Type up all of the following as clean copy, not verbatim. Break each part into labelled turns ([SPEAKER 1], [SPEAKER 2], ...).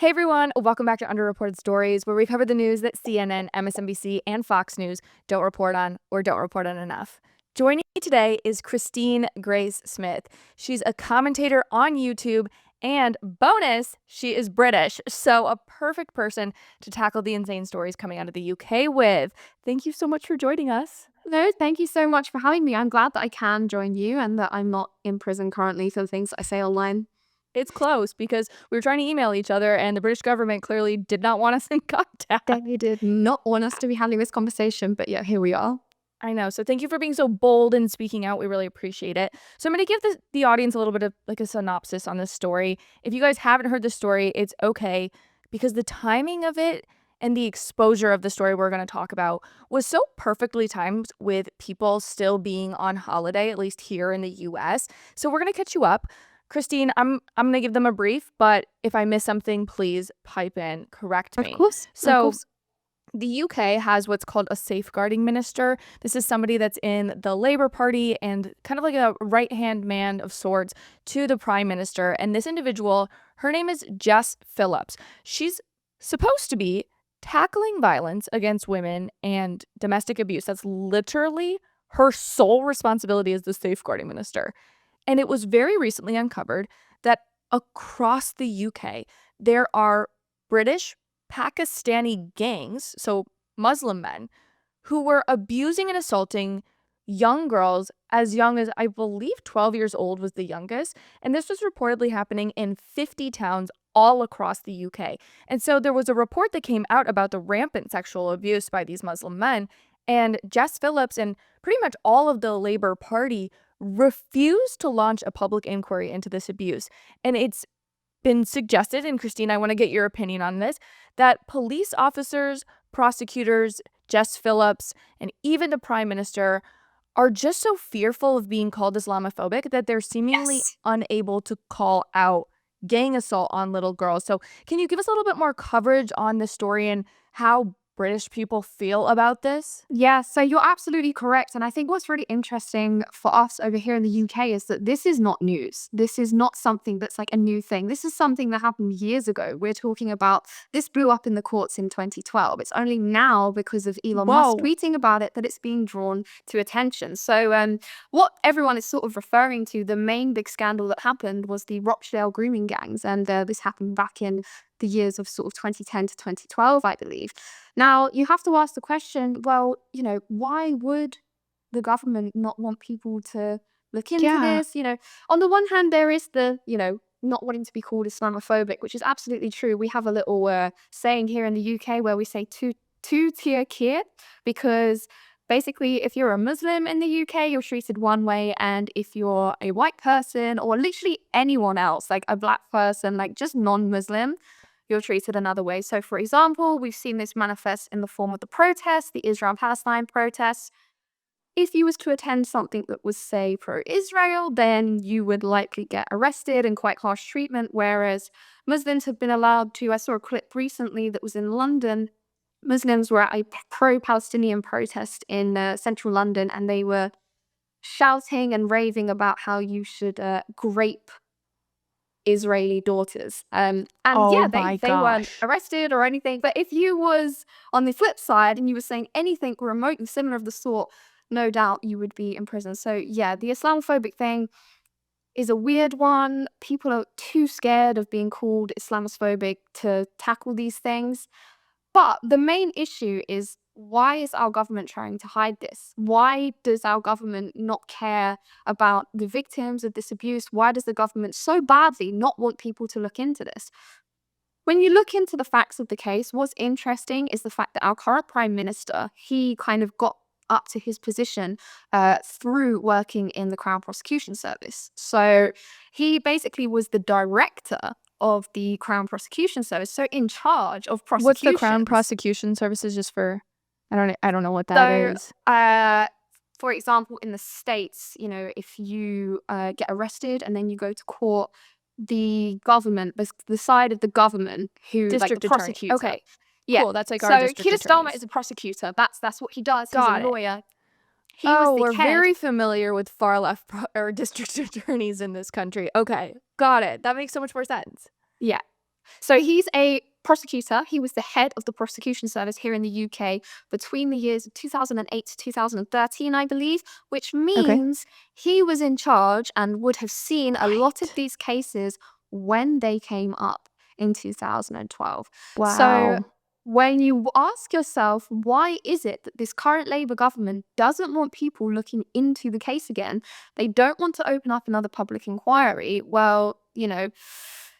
[SPEAKER 1] Hey everyone, welcome back to Underreported Stories, where we cover the news that CNN, MSNBC, and Fox News don't report on or don't report on enough. Joining me today is Christine Grace Smith. She's a commentator on YouTube, and bonus, she is British, so a perfect person to tackle the insane stories coming out of the UK with. Thank you so much for joining us.
[SPEAKER 2] No, thank you so much for having me. I'm glad that I can join you and that I'm not in prison currently for the things that I say online.
[SPEAKER 1] It's close because we were trying to email each other, and the British government clearly did not want us in contact.
[SPEAKER 2] They did not want us to be having this conversation, but yeah, here we are.
[SPEAKER 1] I know. So thank you for being so bold and speaking out. We really appreciate it. So I'm going to give the audience a little bit of like a synopsis on this story. If you guys haven't heard the story, it's okay because the timing of it and the exposure of the story we're going to talk about was so perfectly timed with people still being on holiday, at least here in the US. So we're going to catch you up. Christine, I'm going to give them a brief, but if I miss something, please pipe in, correct me.
[SPEAKER 2] Of course.
[SPEAKER 1] The UK has what's called a safeguarding minister. This is somebody that's in the Labour Party and kind of like a right-hand man of sorts to the Prime Minister. And this individual, her name is Jess Phillips. She's supposed to be tackling violence against women and domestic abuse. That's literally her sole responsibility as the safeguarding minister. And it was very recently uncovered that across the UK, there are British Pakistani gangs, so Muslim men, who were abusing and assaulting young girls as young as, I believe, 12 years old was the youngest. And this was reportedly happening in 50 towns all across the UK. And so there was a report that came out about the rampant sexual abuse by these Muslim men. And Jess Phillips and pretty much all of the Labour Party refused to launch a public inquiry into this abuse. And it's been suggested, and Christine, I want to get your opinion on this, that police officers, prosecutors, Jess Phillips, and even the Prime Minister are just so fearful of being called Islamophobic that they're seemingly unable to call out gang assault on little girls. So can you give us a little bit more coverage on this story and how British people feel about this?
[SPEAKER 2] Yeah, so you're absolutely correct. And I think what's really interesting for us over here in the UK is that this is not news. This is not something that's like a new thing. This is something that happened years ago. We're talking about this blew up in the courts in 2012. It's only now because of Elon Musk tweeting about it that it's being drawn to attention. So what everyone is sort of referring to, the main big scandal that happened was the Rochdale grooming gangs. And this happened back in the years of sort of 2010 to 2012, I believe. Now, you have to ask the question, well, why would the government not want people to look into this? On the one hand, there is the, not wanting to be called Islamophobic, which is absolutely true. We have a little saying here in the UK where we say two-tier kid, because basically, if you're a Muslim in the UK, you're treated one way, and if you're a white person or literally anyone else, like a black person, like just non-Muslim, you're treated another way. So, for example, we've seen this manifest in the form of the protests, the Israel-Palestine protests. If you was to attend something that was, say, pro-Israel, then you would likely get arrested and quite harsh treatment, whereas Muslims have been allowed to. I saw a clip recently that was in London. Muslims were at a pro-Palestinian protest in central London, and they were shouting and raving about how you should grape Israeli daughters. They weren't arrested or anything. But if you was on the flip side and you were saying anything remotely similar of the sort, no doubt you would be in prison. So yeah, the Islamophobic thing is a weird one. People are too scared of being called Islamophobic to tackle these things. But the main issue is, why is our government trying to hide this? Why does our government not care about the victims of this abuse? Why does the government so badly not want people to look into this? When you look into the facts of the case, what's interesting is the fact that our current Prime Minister, he kind of got up to his position through working in the Crown Prosecution Service. So he basically was the director of the Crown Prosecution Service, so in charge of prosecutions.
[SPEAKER 1] What's the Crown Prosecution Services, just for... I don't know what that is.
[SPEAKER 2] For example, in the States, if you get arrested and then you go to court, the government, the side of the government who,
[SPEAKER 1] District
[SPEAKER 2] like the
[SPEAKER 1] attorney.
[SPEAKER 2] prosecutor.
[SPEAKER 1] Okay.
[SPEAKER 2] Yeah.
[SPEAKER 1] Cool. That's like our district
[SPEAKER 2] Keir Starmer
[SPEAKER 1] attorneys.
[SPEAKER 2] is a prosecutor. That's what he does. He's
[SPEAKER 1] Got
[SPEAKER 2] a
[SPEAKER 1] it.
[SPEAKER 2] lawyer. He was the
[SPEAKER 1] we're
[SPEAKER 2] head.
[SPEAKER 1] very familiar with far left or district attorneys in this country. Okay. Got it. That makes so much more sense.
[SPEAKER 2] Yeah. So he's a prosecutor. He was the head of the prosecution service here in the UK between the years of 2008 to 2013, I believe, which
[SPEAKER 1] Okay.
[SPEAKER 2] means he was in charge and would have seen a lot of
[SPEAKER 1] Right.
[SPEAKER 2] these cases when they came up in 2012. So
[SPEAKER 1] Wow.
[SPEAKER 2] when you ask yourself, why is it that this current Labour government doesn't want people looking into the case again? They don't want to open up another public inquiry. Well,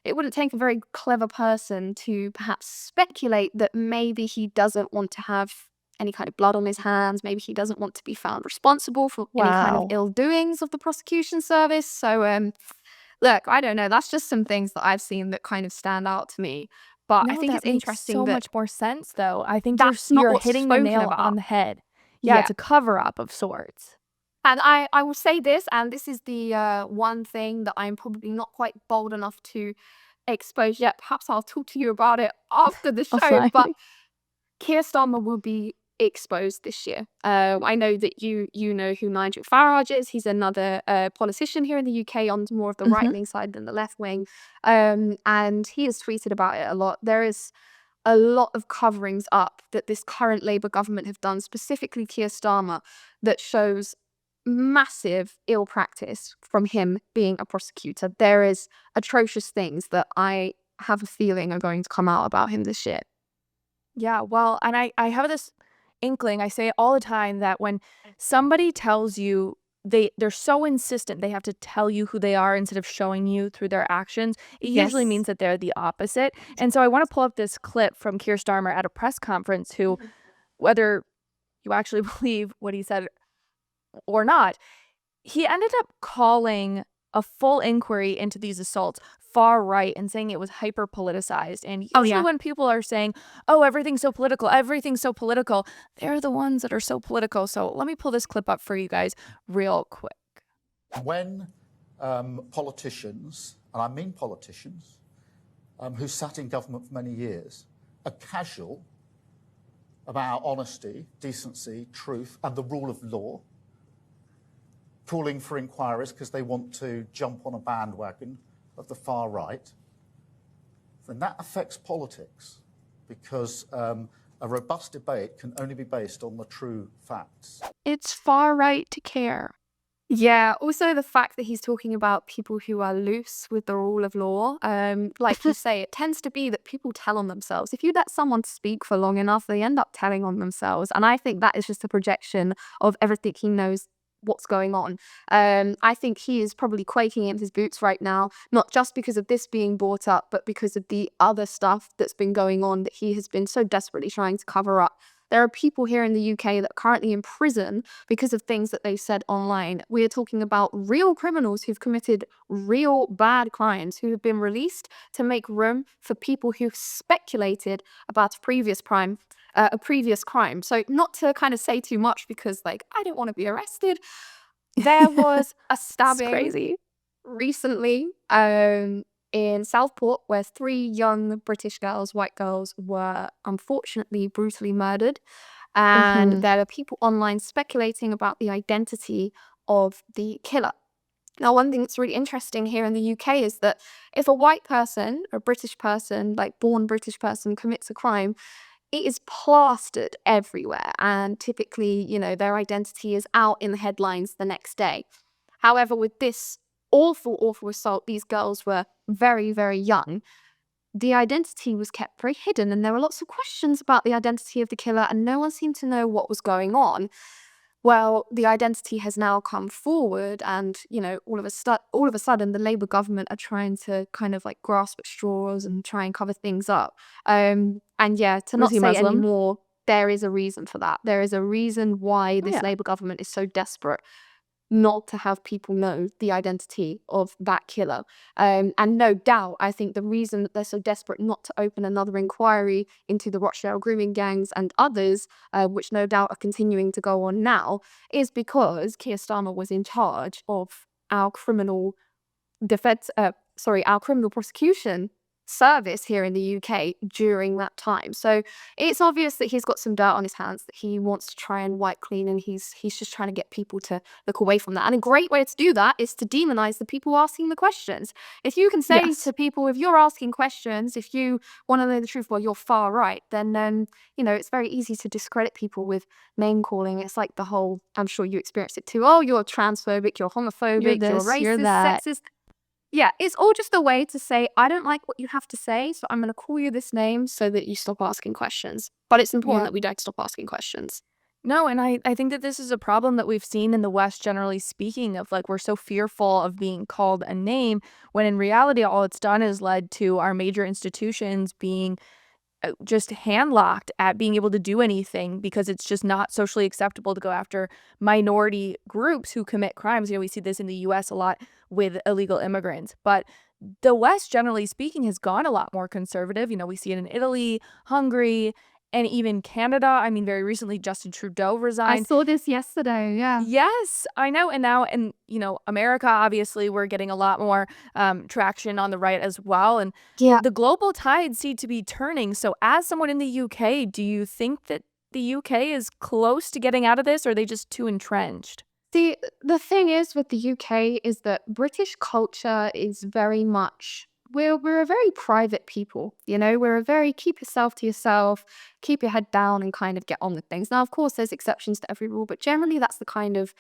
[SPEAKER 2] it wouldn't take a very clever person to perhaps speculate that maybe he doesn't want to have any kind of blood on his hands. Maybe he doesn't want to be found responsible for any kind of
[SPEAKER 1] Wow.
[SPEAKER 2] ill doings of the prosecution service. So, look, I don't know. That's just some things that I've seen that kind of stand out to me. But I
[SPEAKER 1] No,
[SPEAKER 2] think
[SPEAKER 1] that
[SPEAKER 2] it's
[SPEAKER 1] makes
[SPEAKER 2] interesting
[SPEAKER 1] so
[SPEAKER 2] that
[SPEAKER 1] much more sense, though. I think
[SPEAKER 2] that's not
[SPEAKER 1] you're
[SPEAKER 2] what's
[SPEAKER 1] hitting the
[SPEAKER 2] spoken
[SPEAKER 1] nail
[SPEAKER 2] about.
[SPEAKER 1] on the head. Yeah,
[SPEAKER 2] Yeah.
[SPEAKER 1] it's a cover up of sorts.
[SPEAKER 2] And I will say this, and this is the one thing that I'm probably not quite bold enough to expose yet. Perhaps I'll talk to you about it after the
[SPEAKER 1] Oh,
[SPEAKER 2] show,
[SPEAKER 1] fine.
[SPEAKER 2] but Keir Starmer will be exposed this year. I know that you know who Nigel Farage is. He's another politician here in the UK on more of the right
[SPEAKER 1] Mhm.
[SPEAKER 2] wing side than the left wing, and he has tweeted about it a lot. There is a lot of coverings up that this current Labour government have done, specifically Keir Starmer, that shows massive ill practice from him being a prosecutor. There is atrocious things that I have a feeling are going to come out about him this year.
[SPEAKER 1] Yeah, well, and I have this inkling, I say it all the time, that when somebody tells you they're so insistent they have to tell you who they are instead of showing you through their actions, it usually
[SPEAKER 2] Yes.
[SPEAKER 1] means that they're the opposite. And so I want to pull up this clip from Keir Starmer at a press conference who, whether you actually believe what he said or not, he ended up calling a full inquiry into these assaults far right and saying it was hyper politicized. And
[SPEAKER 2] Oh
[SPEAKER 1] usually
[SPEAKER 2] yeah.
[SPEAKER 1] when people are saying, "Oh, everything's so political," they're the ones that are so political. So let me pull this clip up for you guys real quick.
[SPEAKER 3] When politicians, and I mean politicians, who sat in government for many years, are casual about honesty, decency, truth, and the rule of law, calling for inquiries because they want to jump on a bandwagon of the far right, then that affects politics because a robust debate can only be based on the true facts.
[SPEAKER 2] It's far right to care. Yeah, also the fact that he's talking about people who are loose with the rule of law. Like you say, it tends to be that people tell on themselves. If you let someone speak for long enough, they end up telling on themselves. And I think that is just a projection of everything he knows what's going on. I think he is probably quaking in his boots right now, not just because of this being brought up, but because of the other stuff that's been going on that he has been so desperately trying to cover up. There are people here in the UK that are currently in prison because of things that they said online. We are talking about real criminals who've committed real bad crimes who have been released to make room for people who've speculated about a previous crime. So not to kind of say too much because like I don't want to be arrested. There was a
[SPEAKER 1] It's
[SPEAKER 2] stabbing
[SPEAKER 1] crazy.
[SPEAKER 2] recently in Southport where three young British girls, white girls, were unfortunately brutally murdered. And
[SPEAKER 1] Mhm.
[SPEAKER 2] there are people online speculating about the identity of the killer. Now, one thing that's really interesting here in the UK is that if a white person, a British person, like born British person, commits a crime, it is plastered everywhere. And typically, their identity is out in the headlines the next day. However, with this awful, awful assault, these girls were very, very young. The identity was kept very hidden, and there were lots of questions about the identity of the killer, and no one seemed to know what was going on. Well, the identity has now come forward, and all of a sudden, the Labour government are trying to kind of like grasp at straws and try and cover things up. And yeah, to
[SPEAKER 1] Was
[SPEAKER 2] not
[SPEAKER 1] he
[SPEAKER 2] say any
[SPEAKER 1] Muslim?
[SPEAKER 2] more, there is a reason for that. There is a reason why
[SPEAKER 1] Oh,
[SPEAKER 2] this
[SPEAKER 1] yeah.
[SPEAKER 2] Labour government is so desperate not to have people know the identity of that killer. And no doubt, I think the reason that they're so desperate not to open another inquiry into the Rochdale grooming gangs and others, which no doubt are continuing to go on now, is because Keir Starmer was in charge of our criminal defense, our criminal prosecution service here in the UK during that time. So it's obvious that he's got some dirt on his hands that he wants to try and wipe clean, and he's just trying to get people to look away from that. And a great way to do that is to demonize the people asking the questions. If you can say
[SPEAKER 1] Yes.
[SPEAKER 2] to people, if you're asking questions, if you want to know the truth, well, you're far right, then it's very easy to discredit people with name calling. It's like the whole, I'm sure you experienced it too. Oh, you're transphobic, you're
[SPEAKER 1] You're
[SPEAKER 2] homophobic, you're
[SPEAKER 1] this, you're
[SPEAKER 2] racist,
[SPEAKER 1] that.
[SPEAKER 2] sexist. Yeah, it's all just a way to say, I don't like what you have to say, so I'm going to call you this name so that you stop asking questions. But it's important
[SPEAKER 1] Yeah.
[SPEAKER 2] that we don't stop asking questions.
[SPEAKER 1] No, and I think that this is a problem that we've seen in the West, generally speaking, of like we're so fearful of being called a name when in reality, all it's done is led to our major institutions being just handlocked at being able to do anything because it's just not socially acceptable to go after minority groups who commit crimes. We see this in the US a lot with illegal immigrants. But the West, generally speaking, has gone a lot more conservative. We see it in Italy, Hungary, and even Canada. Very recently, Justin Trudeau
[SPEAKER 2] I
[SPEAKER 1] resigned.
[SPEAKER 2] saw this yesterday, yeah.
[SPEAKER 1] Yes, I know. And now, America, obviously, we're getting a lot more traction on the right as well. And
[SPEAKER 2] Yeah.
[SPEAKER 1] the global tides seem to be turning. So, as someone in the UK, do you think that the UK is close to getting out of this, or are they just too entrenched?
[SPEAKER 2] See, the thing is with the UK is that British culture is very much we're a very private people, We're a very keep yourself to yourself, keep your head down and kind of get on with things. Now, of course, there's exceptions to every rule, but generally that's the kind of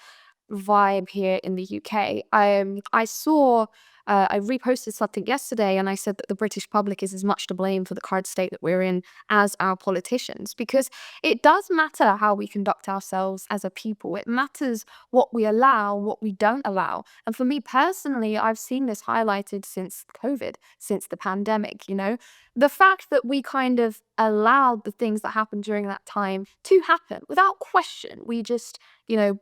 [SPEAKER 2] vibe here in the UK. I saw, I reposted something yesterday and I said that the British public is as much to blame for the current state that we're in as our politicians, because it does matter how we conduct ourselves as a people. It matters what we allow, what we don't allow. And for me personally, I've seen this highlighted since COVID, since the pandemic, the fact that we kind of allowed the things that happened during that time to happen without question. We just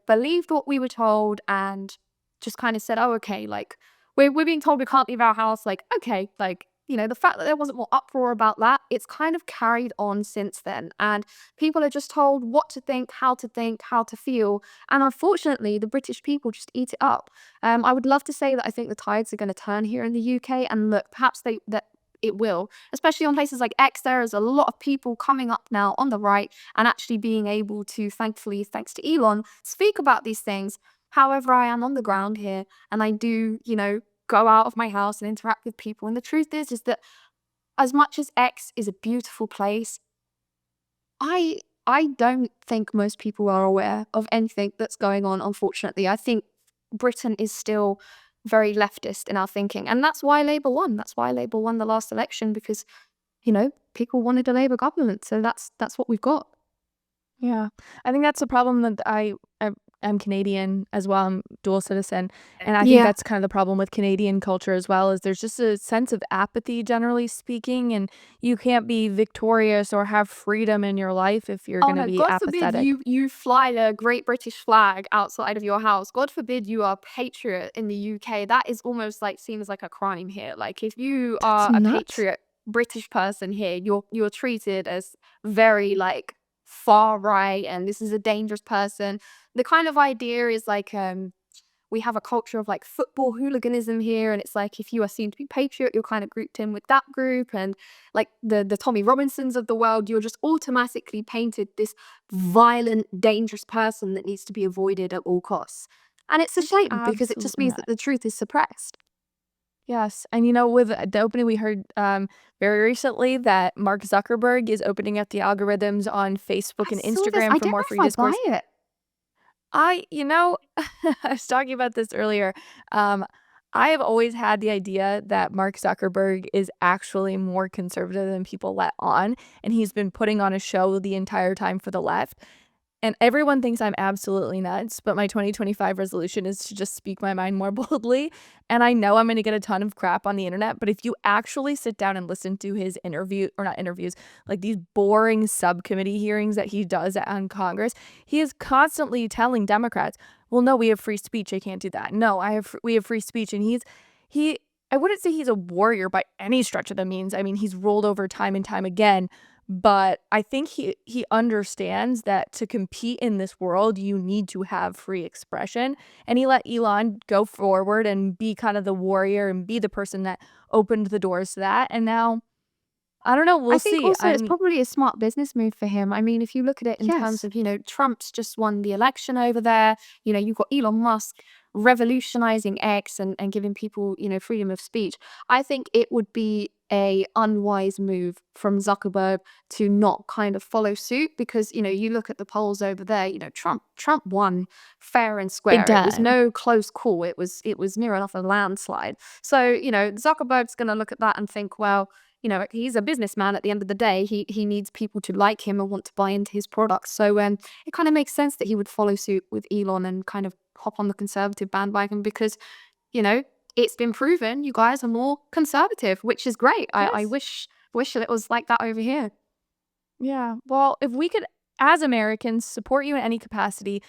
[SPEAKER 2] believed what we were told and just kind of said, oh, okay, like we're being told we can't leave our house. Like, okay, like, the fact that there wasn't more uproar about that, it's kind of carried on since then. And people are just told what to think, how to think, how to feel. And unfortunately, the British people just eat it up. I would love to say that I think the tides are going to turn here in the UK. And look, perhaps that it will, especially on places like X. There is a lot of people coming up now on the right and actually being able to, thankfully, thanks to Elon, speak about these things. However, I am on the ground here and I do, go out of my house and interact with people. And the truth is that as much as X is a beautiful place, I I don't think most people are aware of anything that's going on, unfortunately. I think Britain is still very leftist in our thinking. And that's why Labour won. That's why Labour won the last election, because, people wanted a Labour government. So that's what we've got.
[SPEAKER 1] Yeah. I think that's the problem that I'm Canadian as well. I'm dual citizen. And I think
[SPEAKER 2] Yeah.
[SPEAKER 1] that's kind of the problem with Canadian culture as well, is there's just a sense of apathy, generally speaking, and you can't be victorious or have freedom in your life if you're
[SPEAKER 2] Oh
[SPEAKER 1] going to
[SPEAKER 2] no,
[SPEAKER 1] be
[SPEAKER 2] God forbid
[SPEAKER 1] apathetic.
[SPEAKER 2] you fly a great British flag outside of your house. God forbid you are a patriot in the UK. That is almost like seen as like a crime here. Like if you
[SPEAKER 1] That's
[SPEAKER 2] are a
[SPEAKER 1] nuts.
[SPEAKER 2] patriot British person here, you're treated as very like far right and this is a dangerous person. The kind of idea is like we have a culture of like football hooliganism here, and it's like if you are seen to be patriot, you're kind of grouped in with that group, and like the Tommy Robinsons of the world, you're just automatically painted this violent, dangerous person that needs to be avoided at all costs. And it's a
[SPEAKER 1] It's
[SPEAKER 2] shame because it just
[SPEAKER 1] absolutely
[SPEAKER 2] means that
[SPEAKER 1] nuts.
[SPEAKER 2] the truth is suppressed.
[SPEAKER 1] Yes. And with the opening, we heard very recently that Mark Zuckerberg is opening up the algorithms on Facebook
[SPEAKER 2] I
[SPEAKER 1] and
[SPEAKER 2] saw this.
[SPEAKER 1] Instagram
[SPEAKER 2] I
[SPEAKER 1] for
[SPEAKER 2] don't
[SPEAKER 1] more
[SPEAKER 2] know if
[SPEAKER 1] free
[SPEAKER 2] I buy
[SPEAKER 1] discourse.
[SPEAKER 2] it.
[SPEAKER 1] I was talking about this earlier. Um, I have always had the idea that Mark Zuckerberg is actually more conservative than people let on, and he's been putting on a show the entire time for the left. And everyone thinks I'm absolutely nuts, but my 2025 resolution is to just speak my mind more boldly. And I know I'm going to get a ton of crap on the internet, but if you actually sit down and listen to his interview, or not interviews, like these boring subcommittee hearings that he does on Congress, he is constantly telling Democrats, well, no, we have free speech. I can't do that. No, we have free speech. And he I wouldn't say he's a warrior by any stretch of the means. He's rolled over time and time again, But I think he understands that to compete in this world, you need to have free expression. And he let Elon go forward and be kind of the warrior and be the person that opened the doors to that. And now, I don't know,
[SPEAKER 2] I
[SPEAKER 1] we'll
[SPEAKER 2] think
[SPEAKER 1] see.
[SPEAKER 2] also it's probably a smart business move for him. I mean, if you look at it in terms
[SPEAKER 1] Yes.
[SPEAKER 2] of, Trump's just won the election over there. You've got Elon Musk revolutionizing X and giving people, freedom of speech. I think it would be a unwise move from Zuckerberg to not kind of follow suit because, you look at the polls over there, Trump won fair and
[SPEAKER 1] Big
[SPEAKER 2] square. It was
[SPEAKER 1] time.
[SPEAKER 2] no close call. It was near enough a landslide. So, Zuckerberg's going to look at that and think, well, he's a businessman at the end of the day. He needs people to like him and want to buy into his products. So it kind of makes sense that he would follow suit with Elon and kind of hop on the conservative bandwagon because, it's been proven you guys are more conservative, which is great. I
[SPEAKER 1] Yes.
[SPEAKER 2] wish that it was like that over here.
[SPEAKER 1] Yeah. Well, if we could, as Americans, support you in any capacity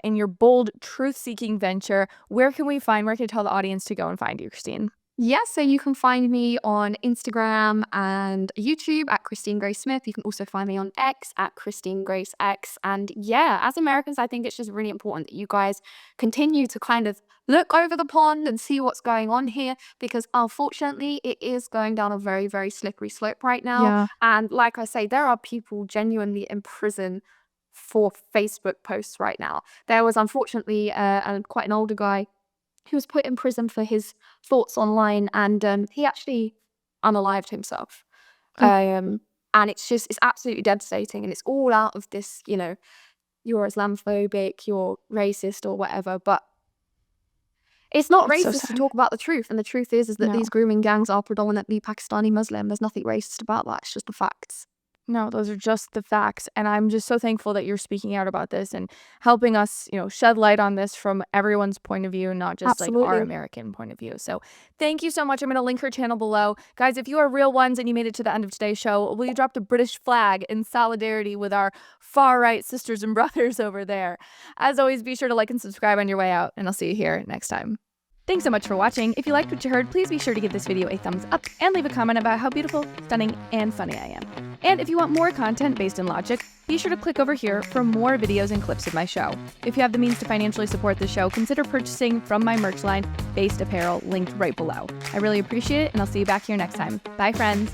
[SPEAKER 1] in your bold, truth seeking venture, where can we tell the audience to go and find you, Christine?
[SPEAKER 2] Yeah, so you can find me on Instagram and YouTube at Christine Grace Smith. You can also find me on X at Christine Grace X. And yeah, as Americans, I think it's just really important that you guys continue to kind of look over the pond and see what's going on here because unfortunately, it is going down a very, very slippery slope right now.
[SPEAKER 1] Yeah.
[SPEAKER 2] And like I say, there are people genuinely in prison for Facebook posts right now. There was unfortunately quite an older guy he was put in prison for his thoughts online, and he actually unalived himself.
[SPEAKER 1] Oh,
[SPEAKER 2] And it's absolutely devastating, and it's all out of this, you're Islamophobic, you're racist or whatever, but it's not
[SPEAKER 1] it's so
[SPEAKER 2] racist to
[SPEAKER 1] sad.
[SPEAKER 2] talk about the truth. And the truth is that
[SPEAKER 1] No.
[SPEAKER 2] these grooming gangs are predominantly Pakistani Muslim. There's nothing racist about that. It's just the facts.
[SPEAKER 1] No, those are just the facts. And I'm just so thankful that you're speaking out about this and helping us, shed light on this from everyone's point of view, not just like our
[SPEAKER 2] Absolutely.
[SPEAKER 1] American point of view. So thank you so much. I'm going to link her channel below. Guys, if you are real ones and you made it to the end of today's show, will you drop the British flag in solidarity with our far right sisters and brothers over there? As always, be sure to like and subscribe on your way out, and I'll see you here next time. Thanks so much for watching. If you liked what you heard, please be sure to give this video a thumbs up and leave a comment about how beautiful, stunning, and funny I am. And if you want more content based in logic, be sure to click over here for more videos and clips of my show. If you have the means to financially support the show, consider purchasing from my merch line, Based Apparel, linked right below. I really appreciate it, and I'll see you back here next time. Bye, friends.